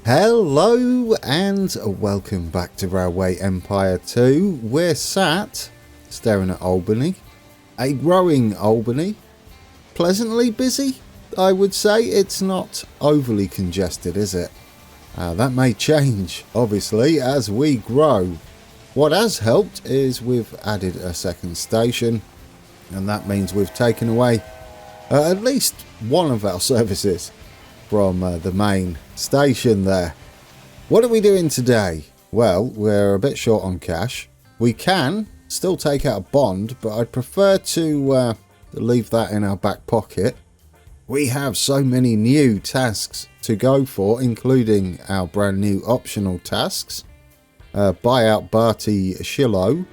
Hello and welcome back to Railway Empire 2. We're sat staring at Albany, a growing Albany, pleasantly busy. I would say it's not overly congested, is it? That may change, obviously, as we grow. What has helped is we've added a second station, and that means we've taken away at least one of our services from the main station there. What are we doing today? Well, we're a bit short on cash. We can still take out a bond, but I'd prefer to leave that in our back pocket. We have so many new tasks to go for, including our brand new optional tasks. Buy out Barty Shillow.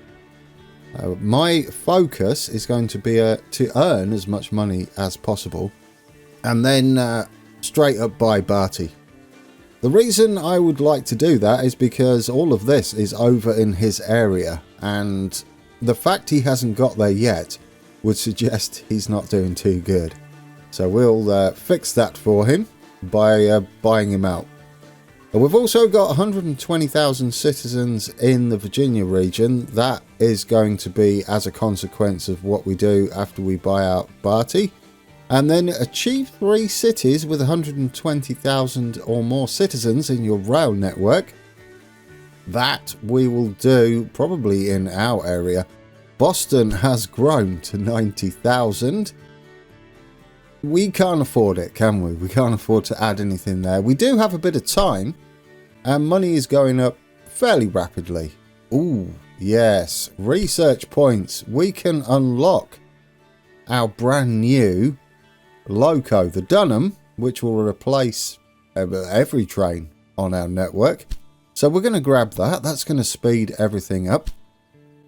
My focus is going to be to earn as much money as possible, and then straight up buy Barty. The reason I would like to do that is because all of this is over in his area, and the fact he hasn't got there yet would suggest he's not doing too good. So we'll fix that for him by buying him out. We've also got 120,000 citizens in the Virginia region. That is going to be as a consequence of what we do after we buy out Barty. And then achieve 3 cities with 120,000 or more citizens in your rail network. That we will do probably in our area. Boston has grown to 90,000. We can't afford it, can we? We can't afford to add anything there. We do have a bit of time, and money is going up fairly rapidly. Ooh, yes. Research points. We can unlock our brand new loco, the Dunham, which will replace every train on our network. So we're going to grab that. That's going to speed everything up.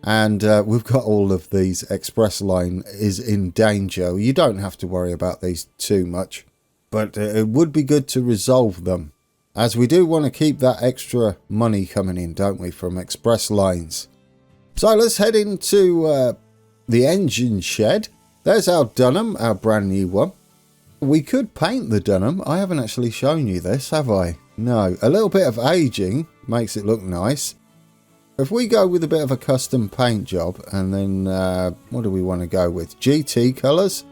And we've got all of these. Express line is in danger. You don't have to worry about these too much, but it would be good to resolve them, as we do want to keep that extra money coming in, don't we, from express lines. So let's head into the engine shed. There's our Dunham, our brand new one. We could paint the Dunham. I haven't actually shown you this, have I? No. A little bit of aging makes it look nice. If we go with a bit of a custom paint job, and then what do we want to go with? GT colours?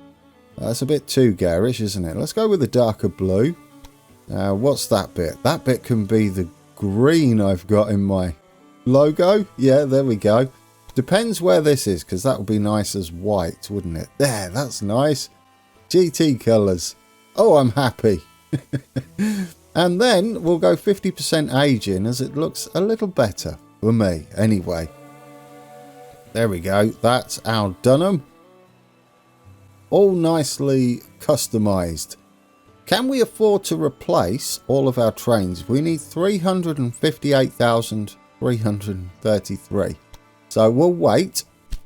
That's a bit too garish, isn't it? Let's go with a darker blue. What's that bit? That bit can be the green I've got in my logo. Yeah, there we go. Depends where this is, because that would be nice as white, wouldn't it? There, that's nice. GT colours. Oh, I'm happy. And then we'll go 50% aging, as it looks a little better for me anyway. There we go. That's our Dunham. All nicely customised. Can we afford to replace all of our trains? We need 358,333. So we'll wait,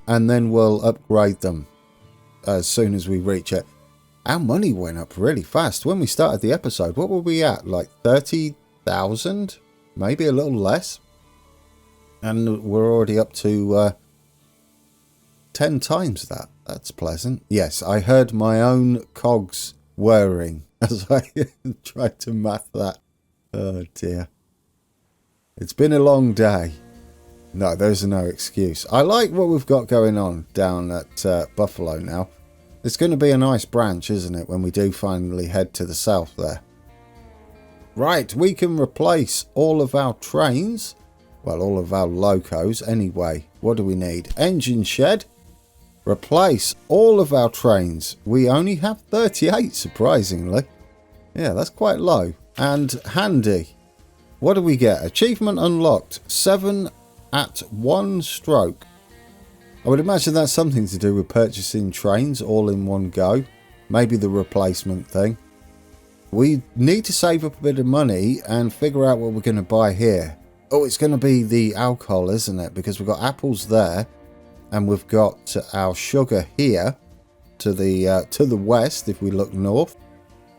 and then we'll upgrade them as soon as we reach it. Our money went up really fast. When we started the episode, what were we at? Like 30,000? Maybe a little less. And we're already up to 10 times that. That's pleasant. Yes, I heard my own cogs whirring as I tried to math that. Oh dear. It's been a long day. No, there's no excuse. I like what we've got going on down at Buffalo now. It's going to be a nice branch, isn't it, when we do finally head to the south there. Right, we can replace all of our trains. Well, all of our locos anyway. What do we need? Engine shed. Replace all of our trains. We only have 38, surprisingly. Yeah, that's quite low. And handy. What do we get? Achievement unlocked. 7 at 1 stroke. I would imagine that's something to do with purchasing trains all in one go. Maybe the replacement thing. We need to save up a bit of money and figure out what we're going to buy here. Oh, it's going to be the alcohol, isn't it? Because we've got apples there, and we've got our sugar here to the west if we look north,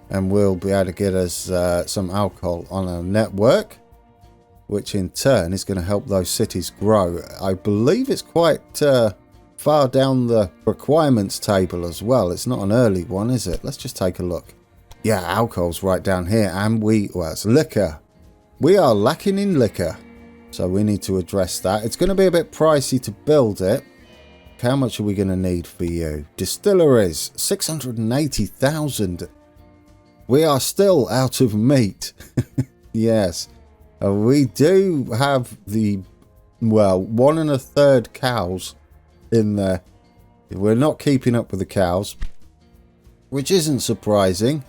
and we'll be able to get us some alcohol on our network, which in turn is going to help those cities grow. I believe it's quite far down the requirements table as well. It's not an early one, is it? Let's just take a look. Yeah, alcohol's right down here, and well, it's liquor. We are lacking in liquor, so we need to address that. It's going to be a bit pricey to build it. How much are we going to need for you? Distilleries, 680,000. We are still out of meat. Yes. We do have the, well, 1 1/3 cows in there. We're not keeping up with the cows, which isn't surprising,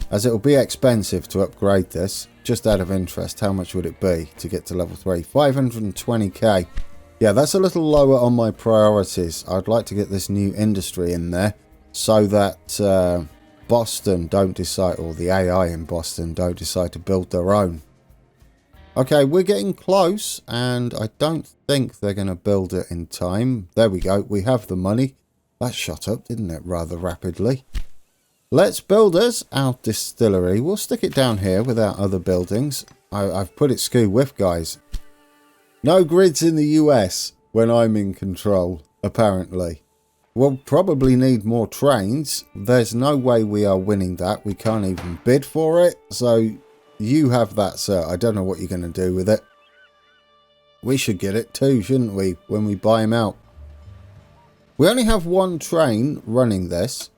as it will be expensive to upgrade this. Just out of interest, how much would it be to get to level 3? 520k. Yeah, that's a little lower on my priorities. I'd like to get this new industry in there so that Boston don't decide, or the AI in Boston don't decide to build their own. Okay, we're getting close, and I don't think they're going to build it in time. There we go. We have the money. That shot up, didn't it, rather rapidly. Let's build us our distillery. We'll stick it down here with our other buildings. I've put it skew with, guys. No grids in the US when I'm in control, apparently. We'll probably need more trains. There's no way we are winning that. We can't even bid for it. So you have that, sir. I don't know what you're going to do with it. We should get it too, shouldn't we, when we buy him out? We only have one train running this.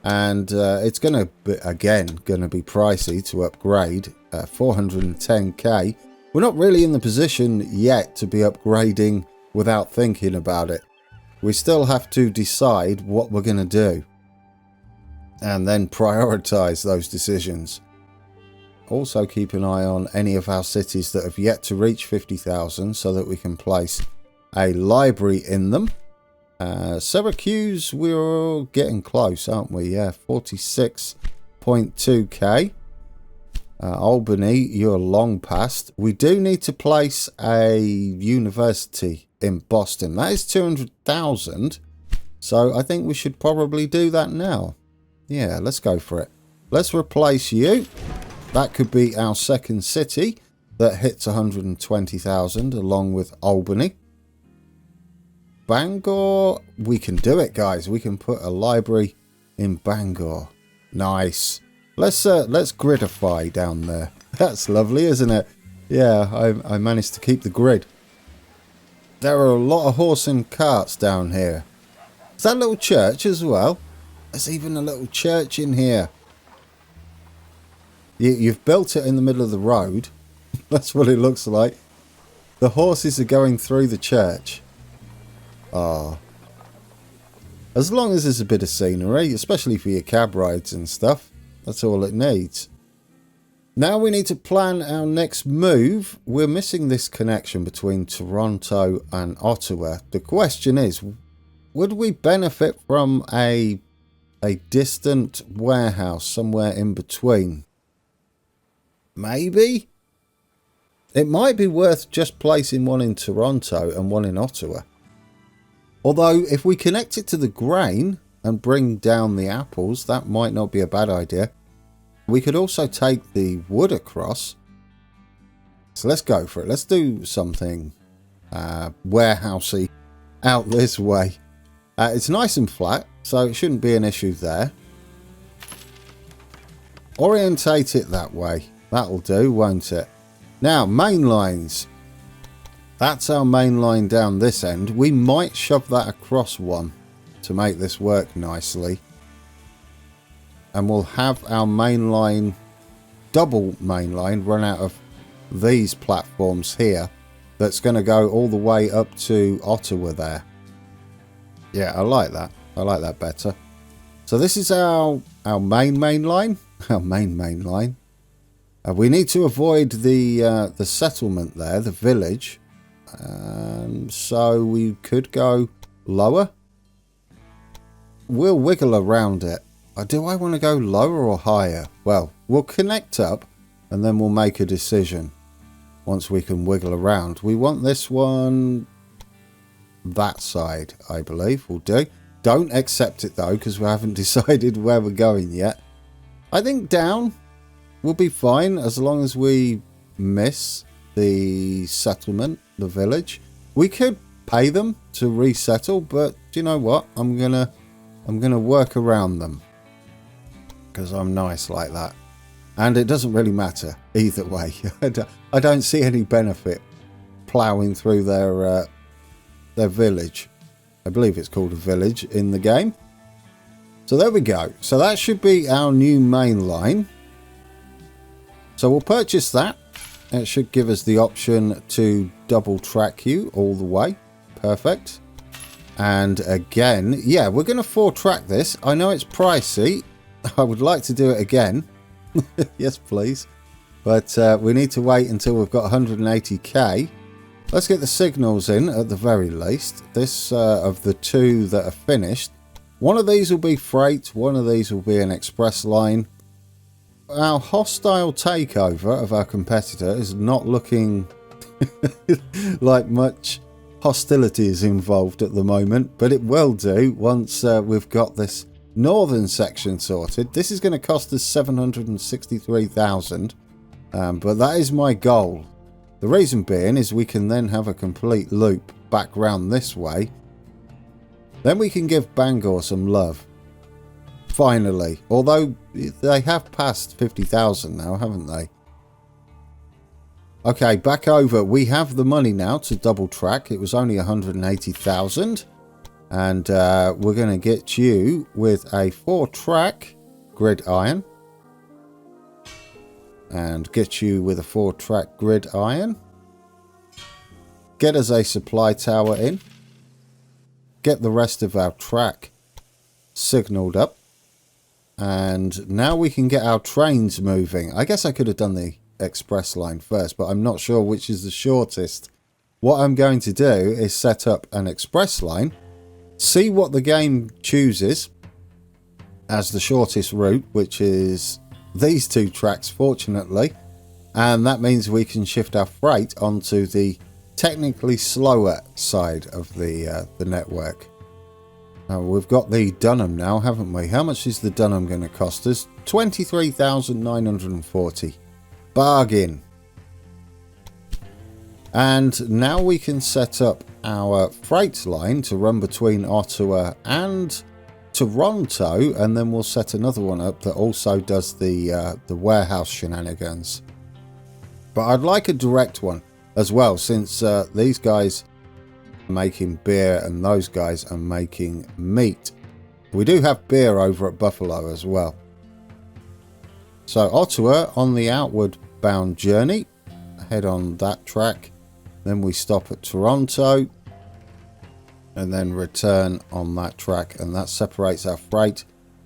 And it's going to be, again, going to be pricey to upgrade. 410k. We're not really in the position yet to be upgrading without thinking about it. We still have to decide what we're going to do. And then prioritize those decisions. Also keep an eye on any of our cities that have yet to reach 50,000 so that we can place a library in them. Syracuse, we're getting close, aren't we? Yeah, 46.2k. Albany, you're long past. We do need to place a university in Boston. That is 200,000. So I think we should probably do that now. Yeah, let's go for it. Let's replace you. That could be our second city that hits 120,000 along with Albany. Bangor, we can do it, guys. We can put a library in Bangor. Nice. Let's gridify down there. That's lovely, isn't it? Yeah, I managed to keep the grid. There are a lot of horse and carts down here. Is that a little church as well? There's even a little church in here. You've built it in the middle of the road. That's what it looks like. The horses are going through the church. Ah. As long as there's a bit of scenery, especially for your cab rides and stuff, that's all it needs. Now we need to plan our next move. We're missing this connection between Toronto and Ottawa. The question is, would we benefit from a distant warehouse somewhere in between? Maybe? It might be worth just placing one in Toronto and one in Ottawa. Although, if we connect it to the grain and bring down the apples, that might not be a bad idea. We could also take the wood across. So let's go for it. Let's do something warehousey out this way. It's nice and flat, so it shouldn't be an issue there. Orientate it that way. That'll do, won't it? Now, main lines. That's our main line down this end. We might shove that across one to make this work nicely. And we'll have our main line, double main line, run out of these platforms here. That's going to go all the way up to Ottawa there. Yeah, I like that. I like that better. So this is our main line. Our main line. We need to avoid the settlement there, the village. So we could go lower. We'll wiggle around it. Do I want to go lower or higher? Well, we'll connect up and then we'll make a decision once we can wiggle around. We want this one that side, I believe. Will do. Don't accept it though, because we haven't decided where we're going yet. I think down will be fine as long as we miss the settlement, the village. We could pay them to resettle, but do you know what? I'm gonna work around them because I'm nice like that. And it doesn't really matter either way. I don't see any benefit ploughing through their village. I believe it's called a village in the game. So there we go. So that should be our new main line. So we'll purchase that. It should give us the option to double track you all the way. Perfect. And again, yeah, we're going to 4-track this. I know it's pricey. I would like to do it again. Yes, please. But we need to wait until we've got 180k. Let's get the signals in at the very least. This of the two that are finished. One of these will be freight. One of these will be an express line. Our hostile takeover of our competitor is not looking like much hostility is involved at the moment, but it will do once we've got this northern section sorted. This is going to cost us 763,000, but that is my goal. The reason being is we can then have a complete loop back round this way. Then we can give Bangor some love. Finally, although they have passed 50,000 now, haven't they? Okay, back over. We have the money now to double track. It was only 180,000. And we're going to get you with a 4-track grid iron. And get you with a 4-track grid iron. Get us a supply tower in. Get the rest of our track signalled up. And now we can get our trains moving. I guess I could have done the express line first, but I'm not sure which is the shortest. What I'm going to do is set up an express line, see what the game chooses as the shortest route, which is these 2 tracks, fortunately, and that means we can shift our freight onto the technically slower side of the network. We've got the Dunham now, haven't we? How much is the Dunham going to cost us? 23,940. Bargain. And now we can set up our freight line to run between Ottawa and Toronto, and then we'll set another one up that also does the warehouse shenanigans. But I'd like a direct one as well, since these guys are making beer and those guys are making meat. We do have beer over at Buffalo as well. So Ottawa on the outward bound journey, head on that track, then we stop at Toronto and then return on that track, and that separates our freight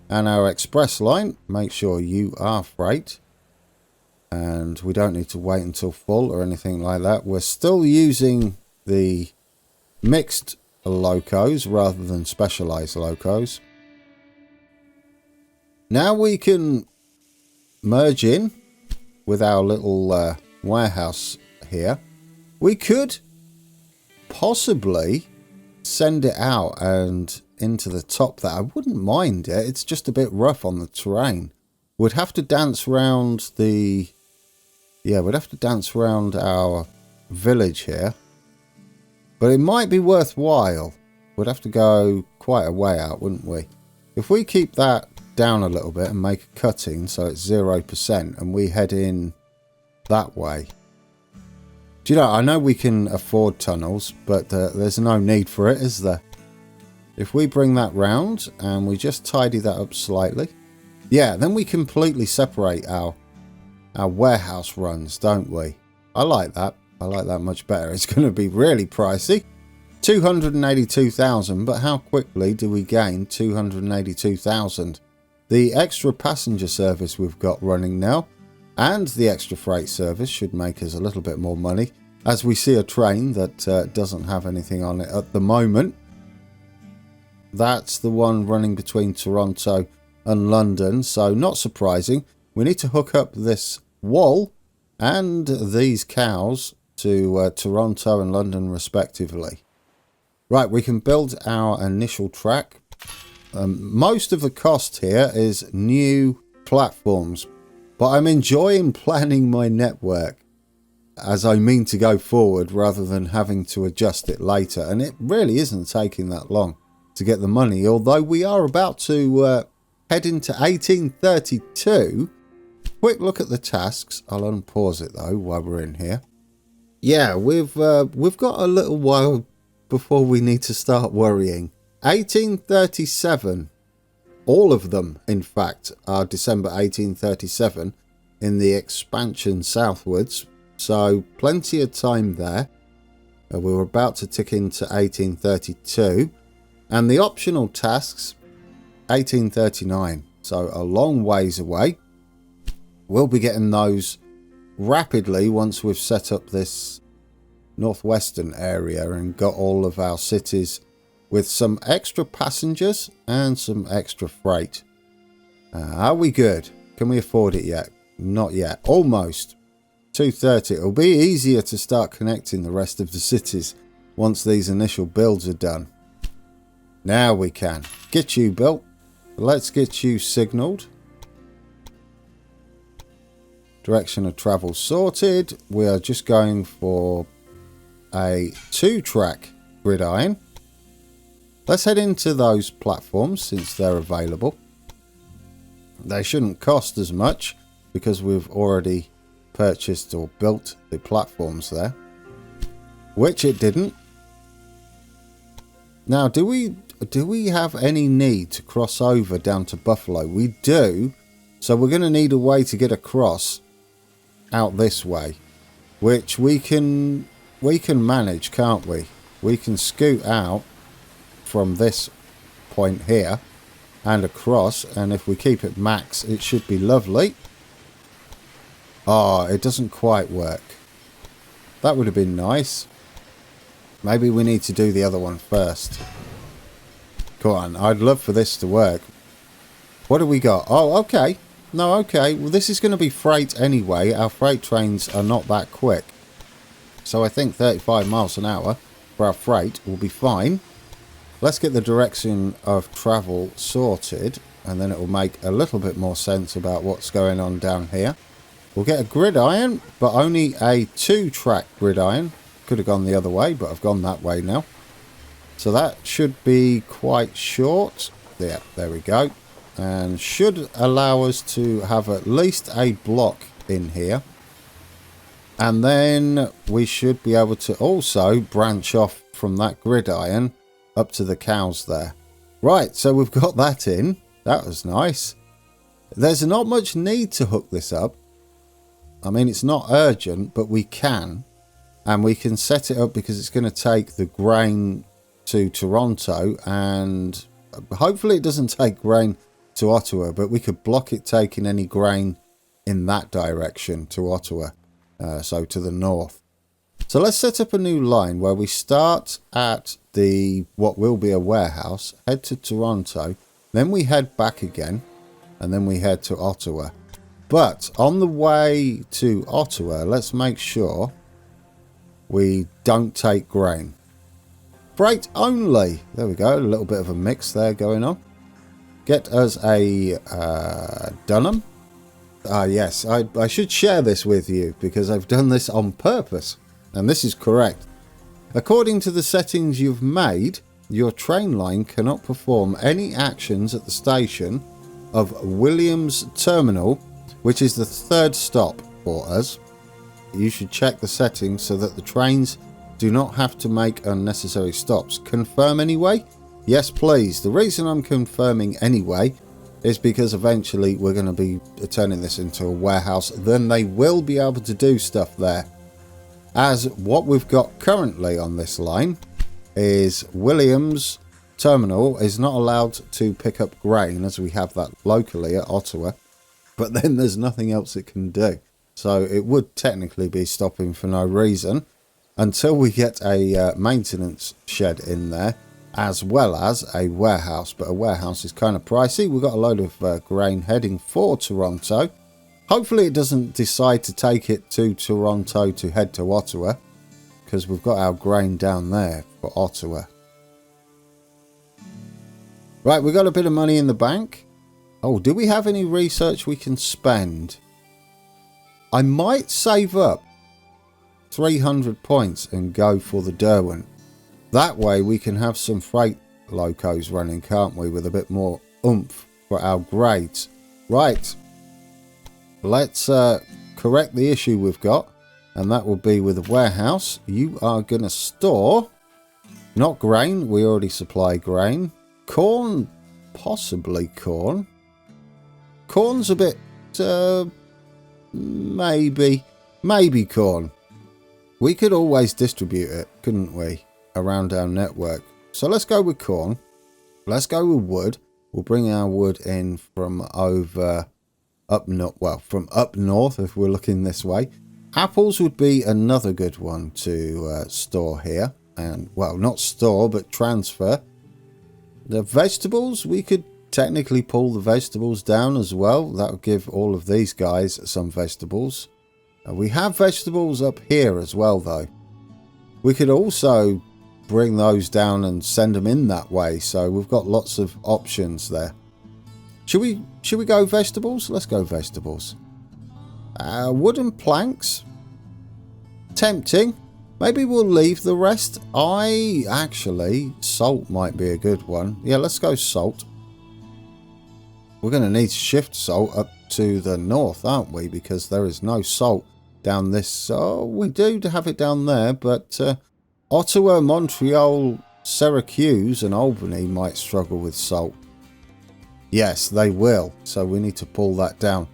and our express line. Make sure you are freight, and we don't need to wait until full or anything like that. We're still using the mixed locos rather than specialized locos. Now we can merge in with our little warehouse here. We could possibly send it out and into the top there. I wouldn't mind it. It's just a bit rough on the terrain. We'd have to dance around the... Yeah, we'd have to dance around our village here. But it might be worthwhile. We'd have to go quite a way out, wouldn't we? If we keep that down a little bit and make a cutting so it's 0% and we head in that way. Do you know, I know we can afford tunnels, but there's no need for it, is there? If we bring that round and we just tidy that up slightly, yeah, then we completely separate our warehouse runs, don't we? I like that. I like that much better. It's going to be really pricey. 282,000, but how quickly do we gain 282,000? The extra passenger service we've got running now and the extra freight service should make us a little bit more money, as we see a train that doesn't have anything on it at the moment. That's the one running between Toronto and London, so not surprising. We need to hook up this wall and these cows to Toronto and London respectively. Right, we can build our initial track. Most of the cost here is new platforms, but I'm enjoying planning my network as I mean to go forward rather than having to adjust it later, and it really isn't taking that long to get the money, although we are about to head into 1832, quick look at the tasks. I'll unpause it though while we're in here. Yeah, we've got a little while before we need to start worrying. 1837, all of them, in fact, are December 1837 in the expansion southwards, so plenty of time there. We were about to tick into 1832, and the optional tasks, 1839, so a long ways away. We'll be getting those rapidly once we've set up this northwestern area and got all of our cities with some extra passengers and some extra freight. Are we good? Can we afford it yet? Not yet. Almost. 230. It'll be easier to start connecting the rest of the cities once these initial builds are done. Now we can. Get you built. Let's get you signalled. Direction of travel sorted. We are just going for a 2-track gridiron. Let's head into those platforms since they're available. They shouldn't cost as much because we've already purchased or built the platforms there, which it didn't. Now, do we have any need to cross over down to Buffalo? We do, so we're going to need a way to get across out this way, which we can manage, can't we? We can scoot out from this point here and across, and if we keep it max, it should be lovely. Oh, it doesn't quite work. That would have been nice. Maybe we need to do the other one first. Come on, I'd love for this to work. What do we got? Oh, okay. No, okay. Well, this is going to be freight anyway. Our freight trains are not that quick. So I think 35 miles an hour for our freight will be fine. Let's get the direction of travel sorted, and then it will make a little bit more sense about what's going on down here. We'll get a gridiron, but only a 2-track gridiron. Could have gone the other way, but I've gone that way now. So that should be quite short. Yeah, there we go. And should allow us to have at least a block in here. And then we should be able to also branch off from that gridiron up to the cows there. Right, so we've got that in. That was nice. There's not much need to hook this up. I mean, it's not urgent, but we can. And we can set it up because it's going to take the grain to Toronto. And hopefully it doesn't take grain to Ottawa. But we could block it taking any grain in that direction to Ottawa. So to the north. So let's set up a new line where we start at the what will be a warehouse. Head to Toronto. Then we head back again. And then we head to Ottawa. But on the way to Ottawa, let's make sure we don't take grain. Freight only. There we go. A little bit of a mix there going on. Get us a Dunham. Yes, I should share this with you because I've done this on purpose. And this is correct. According to the settings you've made, your train line cannot perform any actions at the station of Williams Terminal, which is the 3rd stop for us. You should check the settings so that the trains do not have to make unnecessary stops. Confirm anyway? Yes, please. The reason I'm confirming anyway is because eventually we're going to be turning this into a warehouse. Then they will be able to do stuff there. As what we've got currently on this line is Williams Terminal is not allowed to pick up grain as we have that locally at Ottawa. But then there's nothing else it can do. So it would technically be stopping for no reason until we get a maintenance shed in there, as well as a warehouse. But a warehouse is kind of pricey. We've got a load of grain heading for Toronto. Hopefully it doesn't decide to take it to Toronto to head to Ottawa, because we've got our grain down there for Ottawa. Right, we've got a bit of money in the bank. Oh, do we have any research we can spend? I might save up 300 points and go for the Derwent. That way we can have some freight locos running, can't we, with a bit more oomph for our grades. Right. let's correct the issue we've got. And that will be with a warehouse. You are going to store, not grain. We already supply grain. Corn, possibly corn. Corn's a bit, maybe corn. We could always distribute it, couldn't we, around our network. So let's go with corn. Let's go with wood. We'll bring our wood in from over up north if we're looking this way. Apples would be another good one to store here. And, well, not store, but transfer. The vegetables, we could technically pull the vegetables down as well. That would give all of these guys some vegetables. We have vegetables up here as well, though. We could also bring those down and send them in that way. So we've got lots of options there. Should we go vegetables? Let's go vegetables. Wooden planks. Tempting. Maybe we'll leave the rest. Salt might be a good one. Yeah, let's go salt. We're going to need to shift salt up to the north, aren't we? Because there is no salt down this. Oh, we do have it down there, but Ottawa, Montreal, Syracuse and Albany might struggle with salt. Yes, they will. So we need to pull that down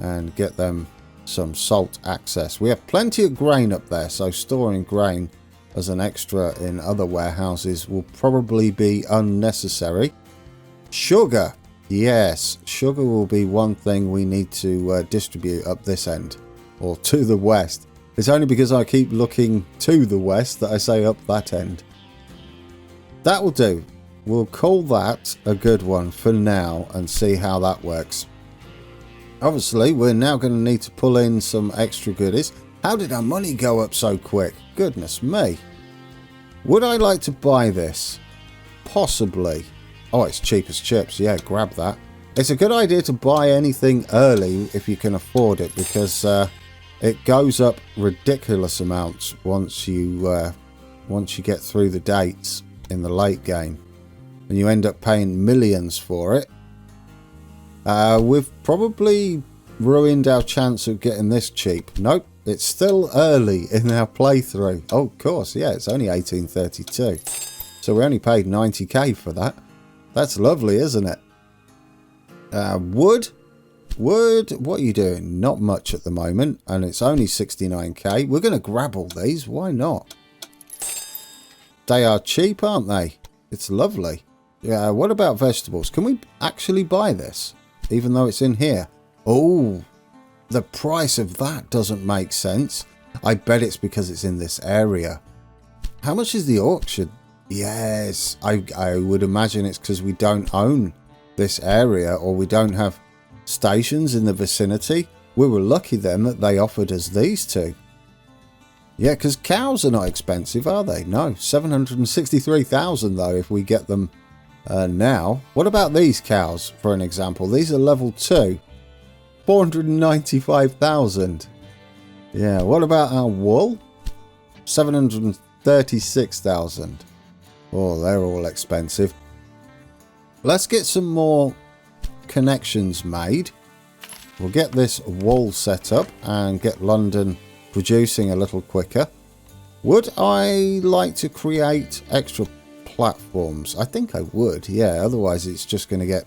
and get them some salt access. We have plenty of grain up there, so storing grain as an extra in other warehouses will probably be unnecessary. Sugar. Yes, sugar will be one thing we need to distribute up this end, or to the west. It's only because I keep looking to the west that I say up that end. That will do. We'll call that a good one for now and see how that works. Obviously, we're now going to need to pull in some extra goodies. How did our money go up so quick? Goodness me. Would I like to buy this? Possibly. Oh, it's cheap as chips. Yeah, grab that. It's a good idea to buy anything early if you can afford it, because it goes up ridiculous amounts once you get through the dates in the late game. And you end up paying millions for it. We've probably ruined our chance of getting this cheap. Nope, it's still early in our playthrough. Oh, of course, yeah, it's only 1832. So we only paid 90k for that. That's lovely, isn't it? Wood, what are you doing? Not much at the moment, and it's only 69k. We're going to grab all these, why not? They are cheap, aren't they? It's lovely. Yeah, what about vegetables? Can we actually buy this? Even though it's in here. Oh, the price of that doesn't make sense. I bet it's because it's in this area. How much is the auction? Yes, I would imagine it's because we don't own this area, or we don't have stations in the vicinity. We were lucky then that they offered us these two. Yeah, because cows are not expensive, are they? No, 763,000 though if we get them now. What about these cows, for an example? These are level 2. 495,000. Yeah, what about our wool? 736,000. Oh, they're all expensive. Let's get some more connections made. We'll get this wool set up and get London producing a little quicker. Would I like to create extra platforms? I think I would, yeah. Otherwise it's just going to get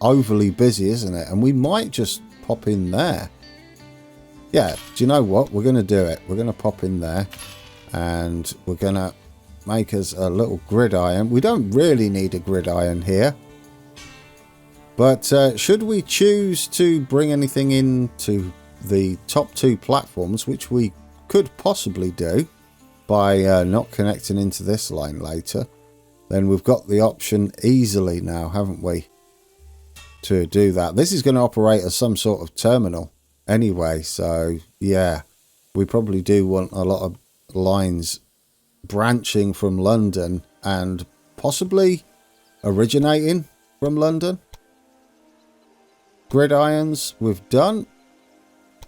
overly busy, isn't it? And we might just pop in there. Yeah, do you know what? We're going to do it. We're going to pop in there and we're going to make us a little gridiron. We don't really need a gridiron here. But should we choose to bring anything into the top 2 platforms, which we could possibly do by not connecting into this line later, then we've got the option easily now, haven't we, to do that. This is going to operate as some sort of terminal anyway, so yeah, we probably do want a lot of lines branching from London and possibly originating from London. Gridirons we've done,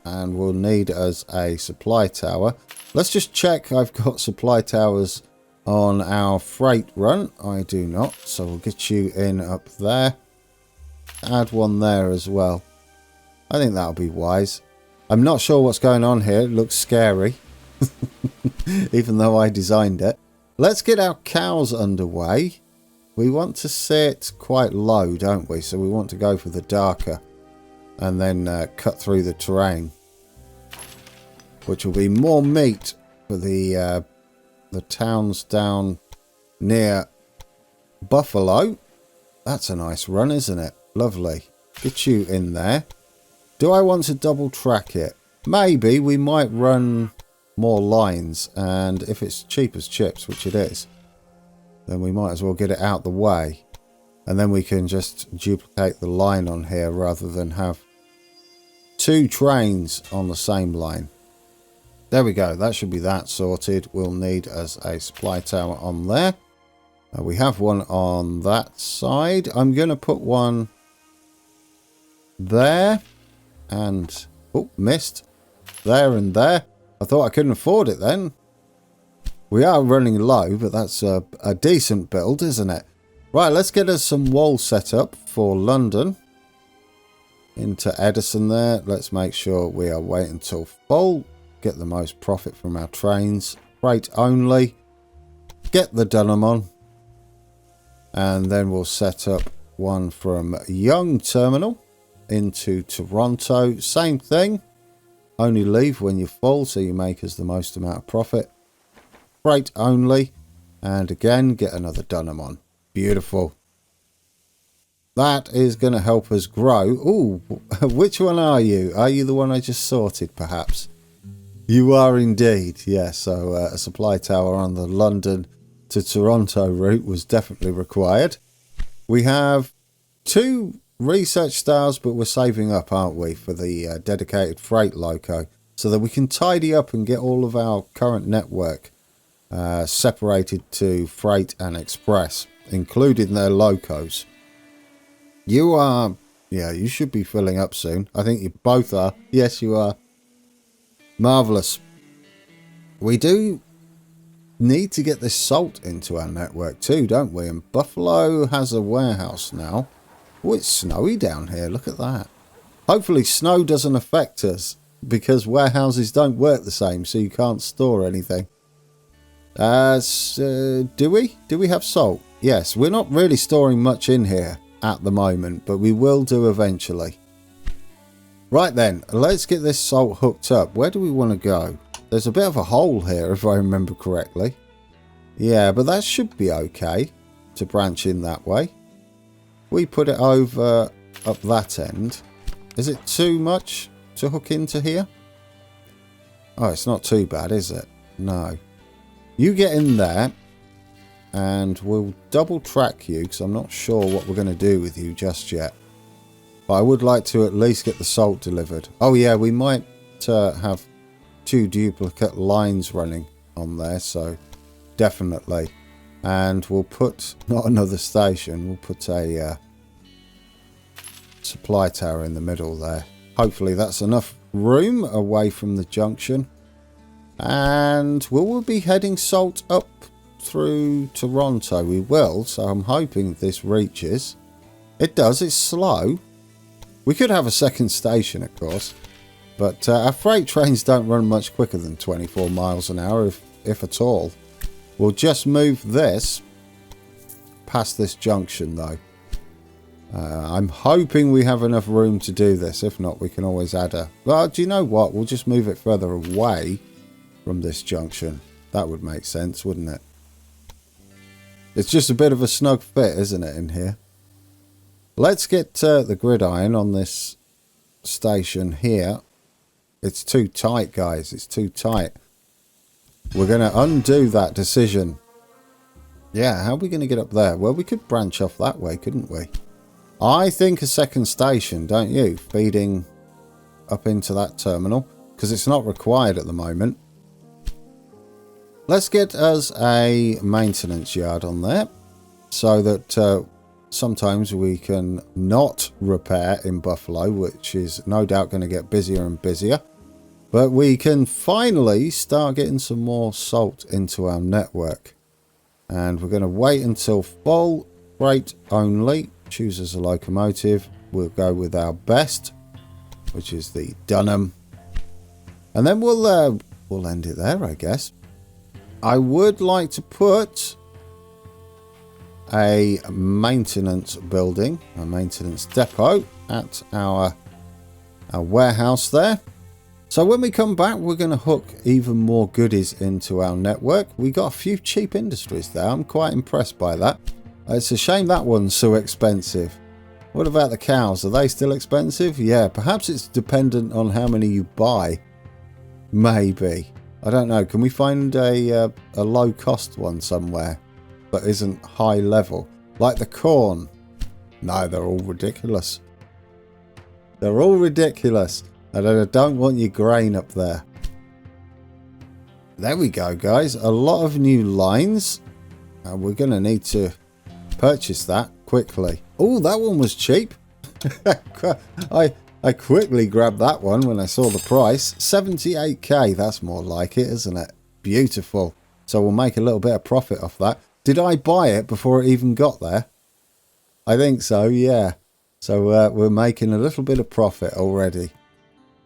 and we'll need as a supply tower. Let's just check I've got supply towers on our freight run. I do not, so we'll get you in up there. Add one there as well. I think that'll be wise. I'm not sure what's going on here. It looks scary. Even though I designed it. Let's get our cows underway. We want to sit quite low, don't we? So we want to go for the darker. And then cut through the terrain. Which will be more meat for the towns down near Buffalo. That's a nice run, isn't it? Lovely. Get you in there. Do I want to double track it? Maybe. We might run more lines, and if it's cheap as chips, which it is, then we might as well get it out the way, and then we can just duplicate the line on here rather than have two trains on the same line. There we go. That should be that sorted. We'll need as a supply tower on there. We have one on that side. I'm going to put one there and oh, missed there and there. I thought I couldn't afford it then. We are running low, but that's a decent build, isn't it? Right, let's get us some walls set up for London. Into Edison there. Let's make sure we are waiting until full. Get the most profit from our trains. Freight only. Get the Dunham on. And then we'll set up one from Young Terminal into Toronto. Same thing. Only leave when you're full, so you make us the most amount of profit. Freight only. And again, get another Dunham on. Beautiful. That is going to help us grow. Ooh, which one are you? Are you the one I just sorted, perhaps? You are indeed. Yeah, so a supply tower on the London to Toronto route was definitely required. We have 2 research stars, but we're saving up, aren't we, for the dedicated freight loco, so that we can tidy up and get all of our current network separated to freight and express, including their locos. You are, yeah, you should be filling up soon. I think you both are. Yes, you are. Marvellous. We do need to get this salt into our network too, don't we? And Buffalo has a warehouse now. Oh, it's snowy down here. Look at that. Hopefully snow doesn't affect us, because warehouses don't work the same, so you can't store anything. Do we? Do we have salt? Yes, we're not really storing much in here at the moment, but we will do eventually. Right then, let's get this salt hooked up. Where do we want to go? There's a bit of a hole here, if I remember correctly. Yeah, but that should be okay to branch in that way. We put it over up that end. Is it too much to hook into here? Oh, it's not too bad, is it? No. You get in there, and we'll double track you, because I'm not sure what we're going to do with you just yet. But I would like to at least get the salt delivered. Oh yeah, we might have 2 duplicate lines running on there, so definitely. And we'll put, not another station, we'll put a supply tower in the middle there. Hopefully that's enough room away from the junction. And will we be heading salt up through Toronto? We will, so I'm hoping this reaches. It does, it's slow. We could have a second station, of course. But our freight trains don't run much quicker than 24 miles an hour, if at all. We'll just move this past this junction, though. I'm hoping we have enough room to do this. If not, we can always add a... Well, do you know what? We'll just move it further away from this junction. That would make sense, wouldn't it? It's just a bit of a snug fit, isn't it, in here? Let's get the gridiron on this station here. It's too tight, guys. It's too tight. We're going to undo that decision. Yeah, how are we going to get up there? Well, we could branch off that way, couldn't we? I think a second station, don't you? Feeding up into that terminal, because it's not required at the moment. Let's get us a maintenance yard on there, so that sometimes we can not repair in Buffalo, which is no doubt going to get busier and busier. But we can finally start getting some more salt into our network. And we're going to wait until full freight only. Choose as a locomotive. We'll go with our best. which is the Dunham. And then we'll end it there, I guess. I would like to put a maintenance building, a maintenance depot at our warehouse there. So when we come back, we're going to hook even more goodies into our network. We got a few cheap industries there. I'm quite impressed by that. It's a shame that one's so expensive. What about the cows? Are they still expensive? Yeah, perhaps it's dependent on how many you buy. Maybe. I don't know. Can we find a low cost one somewhere that isn't high level? Like the corn. No, they're all ridiculous. They're all ridiculous. And I don't want your grain up there. There we go, guys. A lot of new lines. We're going to need to purchase that quickly. Oh, that one was cheap. I quickly grabbed that one when I saw the price. 78k. That's more like it, isn't it? Beautiful. So we'll make a little bit of profit off that. Did I buy it before it even got there? I think so, yeah. So we're making a little bit of profit already.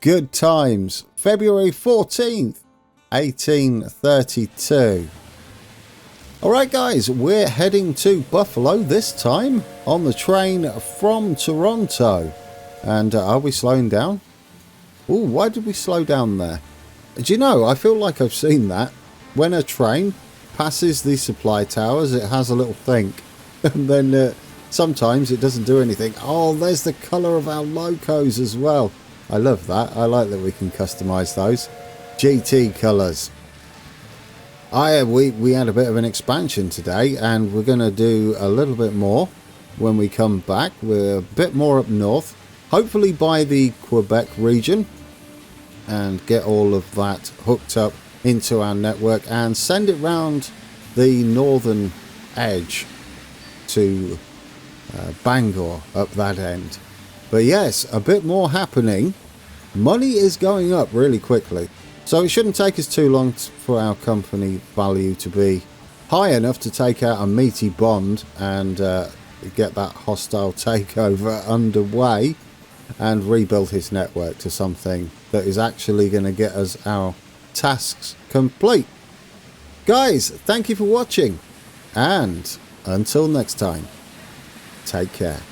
Good times. February 14th, 1832. Alright guys, we're heading to Buffalo this time on the train from Toronto. And are we slowing down? Oh, why did we slow down there? Do you know, I feel like I've seen that. When a train passes the supply towers, it has a little think. And then sometimes it doesn't do anything. Oh, there's the colour of our locos as well. I love that. I like that we can customise those. GT colours. We had a bit of an expansion today, and we're going to do a little bit more when we come back. We're a bit more up north, hopefully by the Quebec region, and get all of that hooked up into our network and send it round the northern edge to Bangor up that end. But yes, a bit more happening. Money is going up really quickly. So it shouldn't take us too long for our company value to be high enough to take out a meaty bond and get that hostile takeover underway and rebuild his network to something that is actually going to get us our tasks complete. Guys, thank you for watching, and until next time, take care.